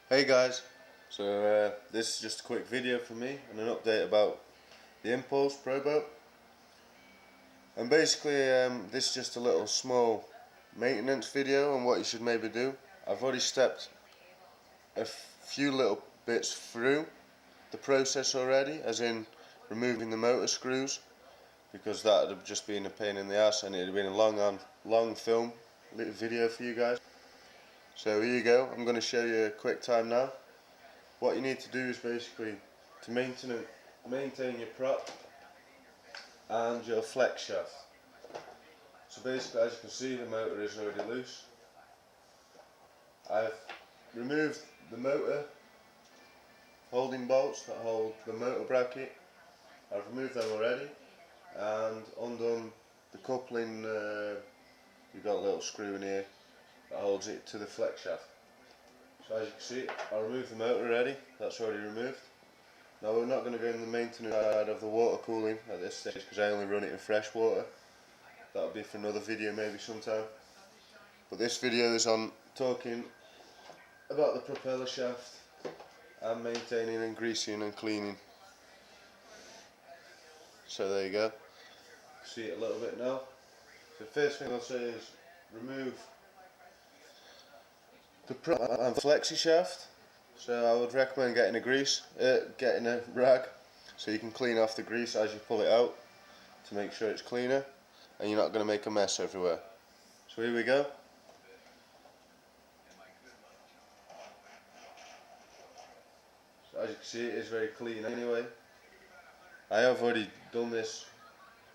Hey guys, this is just a quick video from me and an update about the Impulse Proboat. And basically this is just a little small maintenance video on what you should maybe do. I've already stepped a few little bits through the process already, as in removing the motor screws, because that would have just been a pain in the ass and it would have been a long film video for you guys. So here you go, I'm going to show you a quick time now. What you need to do is basically to maintain your prop and your flex shaft. So basically, as you can see, the motor is already loose. I've removed the motor holding bolts that hold the motor bracket. I've removed them already and undone the coupling. You've got a little screw in here that holds it to the flex shaft. So as you can see, I removed the motor already, that's already removed. Now we're not going to go in the maintenance side of the water cooling at this stage because I only run it in fresh water. That'll be for another video maybe sometime. But this video is on talking about the propeller shaft and maintaining and greasing and cleaning. So there you go. See it a little bit now. So the first thing I'll say is remove the prop and flexi shaft. So I would recommend getting a rag so you can clean off the grease as you pull it out to make sure it's cleaner and you're not going to make a mess everywhere. So here we go. So as you can see, it is very clean anyway. I have already done this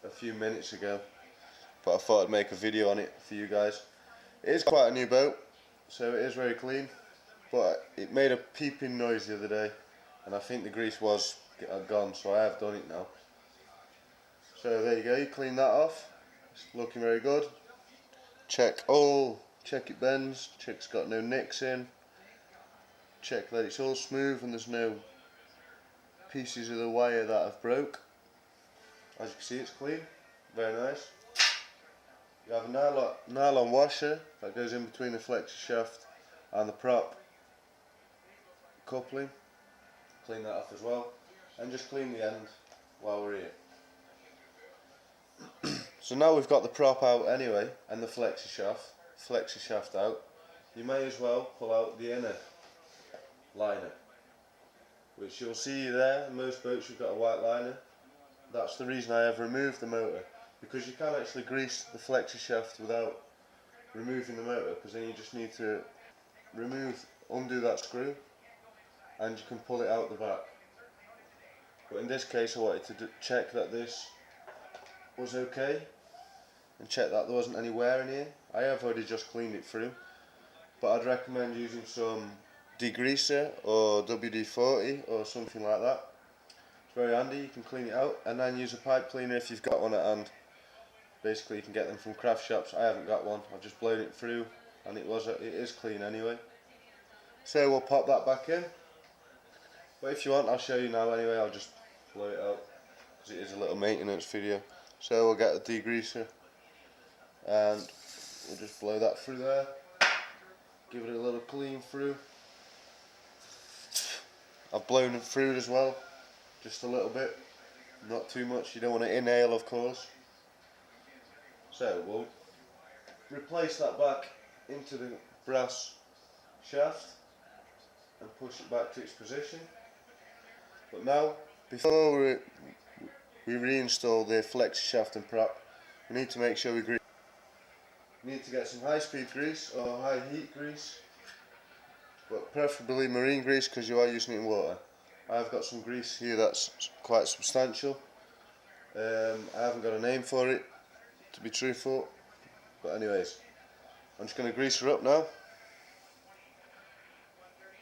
a few minutes ago, but I thought I'd make a video on it for you guys. It is quite a new boat, so it is very clean, but it made a peeping noise the other day and I think the grease was gone, so I have done it now. So there you go, you clean that off. It's looking very good. Check it bends, check it's got no nicks in, check that it's all smooth and there's no pieces of the wire that have broke. As you can see, it's clean, very nice. You have a nylon washer that goes in between the flexi shaft and the prop coupling. Clean that off as well, and just clean the end while we're here. So now we've got the prop out anyway and the flexi shaft out, you may as well pull out the inner liner, which you'll see there. In most boats you've got a white liner. That's the reason I have removed the motor, because you can actually grease the flexi shaft without removing the motor, because then you just need to undo that screw and you can pull it out the back. But in this case I wanted to check that this was okay and check that there wasn't any wear in here. I have already just cleaned it through, but I'd recommend using some degreaser or WD-40 or something like that. It's very handy, you can clean it out, and then use a pipe cleaner if you've got one at hand. Basically you can get them from craft shops. I haven't got one, I've just blown it through and it is clean anyway. So we'll pop that back in, but if you want I'll show you now anyway. I'll just blow it out because it is a little maintenance video. So we'll get a degreaser and we'll just blow that through there, give it a little clean through. I've blown it through as well, just a little bit, not too much, you don't want to inhale of course. So we'll replace that back into the brass shaft and push it back to its position. But now, before we reinstall the flexi shaft and prop, we need to make sure we need to get some high speed grease or high heat grease, but preferably marine grease because you are using it in water. I've got some grease here that's quite substantial. I haven't got a name for it, to be truthful, but anyways, I'm just going to grease her up now.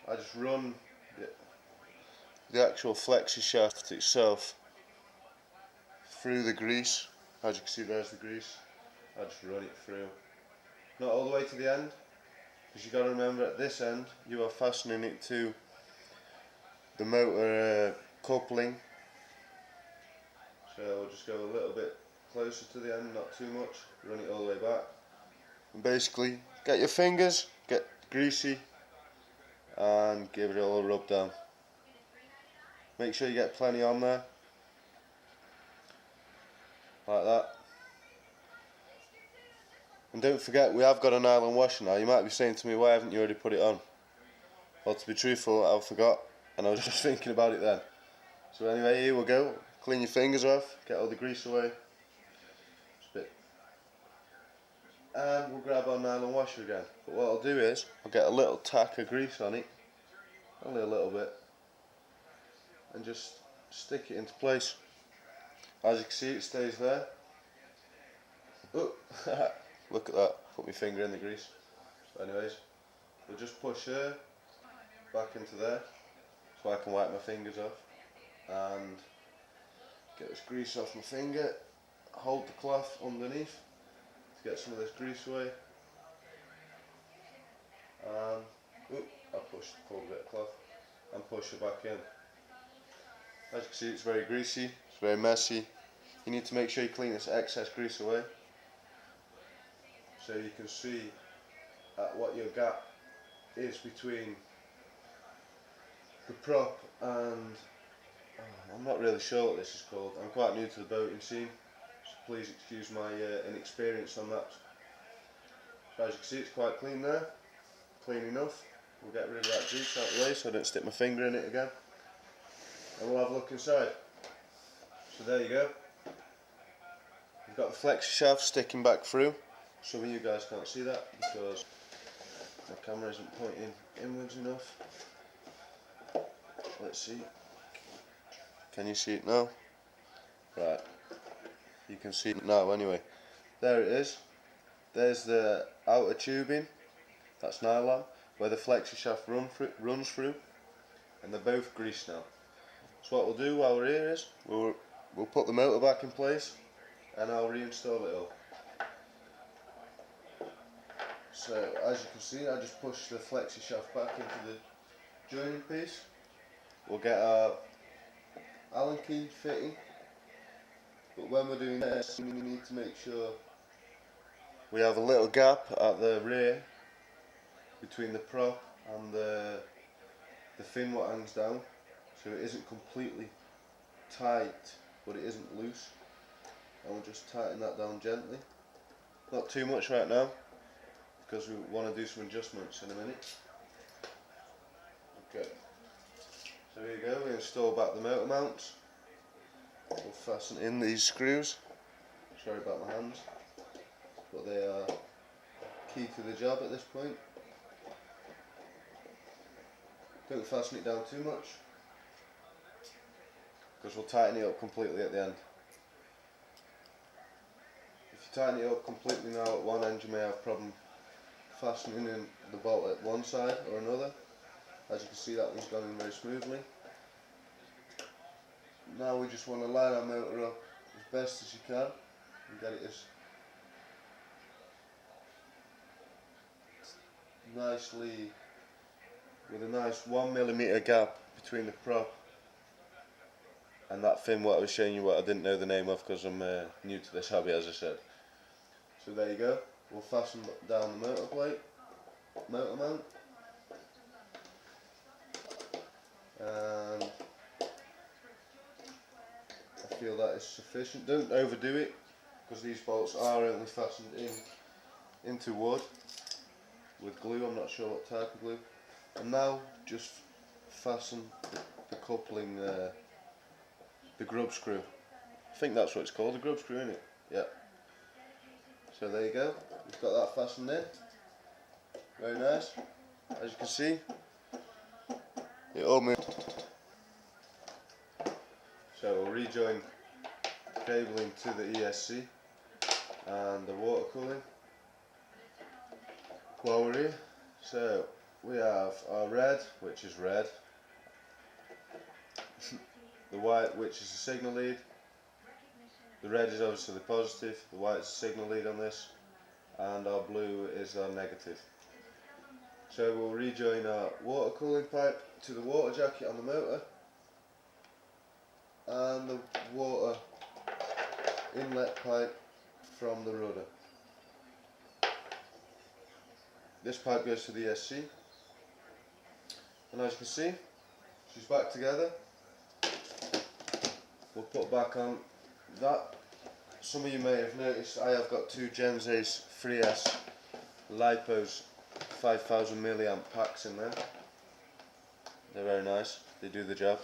I just run the actual flexi shaft itself through the grease. As you can see, there's the grease. I just run it through, not all the way to the end, because you've got to remember at this end you are fastening it to the motor coupling. So we'll just go a little bit closer to the end, not too much, run it all the way back, and basically get your fingers, get greasy, and give it a little rub down. Make sure you get plenty on there, like that. And don't forget, we have got a nylon washer now. You might be saying to me, why haven't you already put it on? Well, to be truthful, I forgot, and I was just thinking about it then. So anyway, here we go. Clean your fingers off, get all the grease away. And we'll grab our nylon washer again. But what I'll do is, I'll get a little tack of grease on it, only a little bit, and just stick it into place. As you can see, it stays there. Oh, look at that, put my finger in the grease. So anyways, we'll just push her back into there, so I can wipe my fingers off, and get this grease off my finger, hold the cloth underneath to get some of this grease away, and I pulled a bit of cloth and push it back in. As you can see, it's very greasy, it's very messy. You need to make sure you clean this excess grease away, so you can see what your gap is between the prop and, I'm not really sure what this is called. I'm quite new to the boating scene, so please excuse my inexperience on that. So as you can see, it's quite clean there, clean enough. We'll get rid of that grease out of the way so I don't stick my finger in it again, and we'll have a look inside. So there you go. We've got the Flexi shaft sticking back through. Some of you guys can't see that because my camera isn't pointing inwards enough. Let's see. Can you see it now? Right. You can see it now anyway. There it is. There's the outer tubing, that's nylon, where the Flexi shaft runs through, and they're both greased now. So what we'll do while we're here is, we'll put the motor back in place, and I'll reinstall it all. So as you can see, I just push the Flexi shaft back into the joining piece. We'll get our Allen key fitting, but when we're doing this, we need to make sure we have a little gap at the rear between the prop and the fin what hangs down, so it isn't completely tight but it isn't loose, and we'll just tighten that down gently, not too much right now because we want to do some adjustments in a minute. Okay, so here you go, we install back the motor mounts. We'll fasten in these screws, sorry about my hands, but they are key to the job at this point. Don't fasten it down too much because we'll tighten it up completely at the end. If you tighten it up completely now at one end, you may have a problem fastening in the bolt at one side or another. As you can see, that one's gone in very smoothly. Now we just want to line our motor up as best as you can and get it as nicely, with a nice 1mm gap between the prop and that fin what I was showing you, what I didn't know the name of because I'm new to this hobby, as I said. So there you go, we'll fasten down the motor mount, and I feel that is sufficient. Don't overdo it because these bolts are only fastened into wood with glue, I'm not sure what type of glue. And now just fasten the coupling, the grub screw. I think that's what it's called, the grub screw, isn't it? Yeah. So there you go, we've got that fastened in. Very nice. As you can see, it all moves. So we'll rejoin the cabling to the ESC and the water cooling while we're here. So we have our red, which is red, the white, which is the signal lead, the red is obviously the positive, the white is the signal lead on this, and our blue is our negative. So we'll rejoin our water cooling pipe to the water jacket on the motor and the water inlet pipe from the rudder. This pipe goes to the ESC. and as you can see, she's back together. We'll put back on that. Some of you may have noticed I have got two Gen Z's 3S Lipos 5000 milliamp packs in there. They're very nice, they do the job.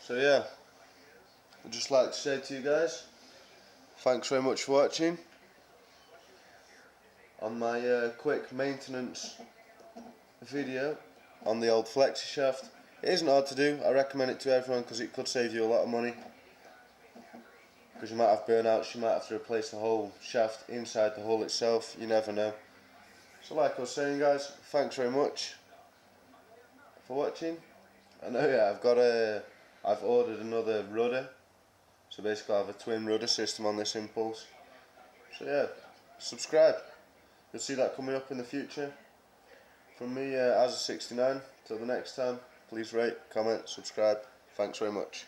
So yeah, I'd just like to say to you guys, thanks very much for watching on my quick maintenance video on the old Flexi shaft. It isn't hard to do, I recommend it to everyone because it could save you a lot of money. Because you might have burnouts, you might have to replace the whole shaft inside the hull itself, you never know. So like I was saying guys, thanks very much for watching. I know I've ordered another rudder. So basically I have a twin rudder system on this Impulse. So yeah, subscribe. You'll see that coming up in the future. From me, as a 69, till the next time, please rate, comment, subscribe. Thanks very much.